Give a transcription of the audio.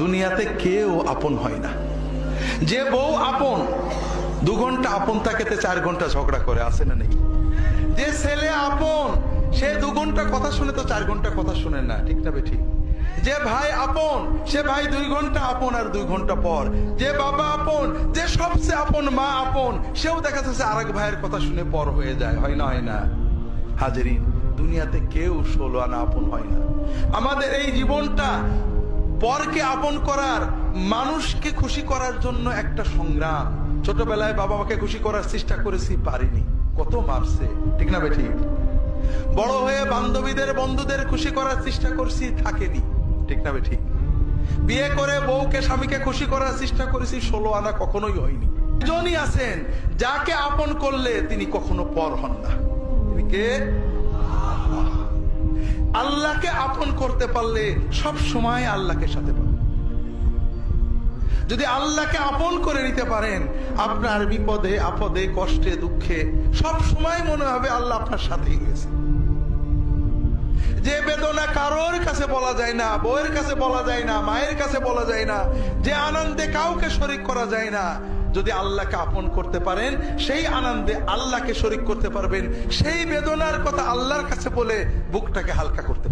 দুনিয়াতে কেউ আপন হয় না। যে বউ আপন 2 ঘন্টা আপন থাকেতে 4 ঘন্টা ঝগড়া করে, আছে না নেই? যে ছেলে আপন সে 2 ঘন্টা কথা শুনে তো 4 ঘন্টা কথা শুনে না, ঠিক না বেঠিক? যে ভাই আপন সে ভাই 2 ঘন্টা আপন আর 2 ঘন্টা পর। যে বাবা আপন, যে সবচেয়ে আপন মা আপন, সেও দেখা যাচ্ছে আরেক ভাইয়ের কথা শুনে পর হয়ে যায়, হয় না? হয় না হাজেরিন? দুনিয়াতে কেউ 16 আনা আপন হয় না। আমাদের এই জীবনটা পরকে আপন করার, মানুষকে খুশি করার জন্য একটা সংগ্রাম। ছোটবেলায় বাবা মাকে খুশি করার চেষ্টা করেছি, পারিনি, কত মারছে, ঠিক না বেঠিক? বড় হয়ে বান্ধবীদের বন্ধুদের খুশি করার চেষ্টা করছি, থাকেনি, ঠিক না বেঠিক? বিয়ে করে বউকে স্বামীকে খুশি করার চেষ্টা করেছি, 16 আনা কখনোই হয়নি। একজনই আছেন যাকে আপন করলে তিনি কখনো পর হন না। তিনি কে? আল্লাহকে আপন করতে পারলে সব সময় আল্লাহকে সাথে পাবেন। যদি আল্লাহকে আপন করে নিতে পারেন, আপনার বিপদে আপদে কষ্টে দুঃখে সব সময় মনে হবে আল্লাহ আপনার সাথেই রয়েছে। যে বেদনা কারোর কাছে বলা যায় না, বউয়ের কাছে বলা যায় না, মায়ের কাছে বলা যায় না, যে আনন্দে কাউকে শরীক করা যায় না, যদি আল্লাহকে আপন করতে পারেন সেই আনন্দে আল্লাহকে শরীক করতে পারবেন, সেই বেদনার কথা আল্লাহর কাছে বলে বুকটাকে হালকা করতে পারবেন।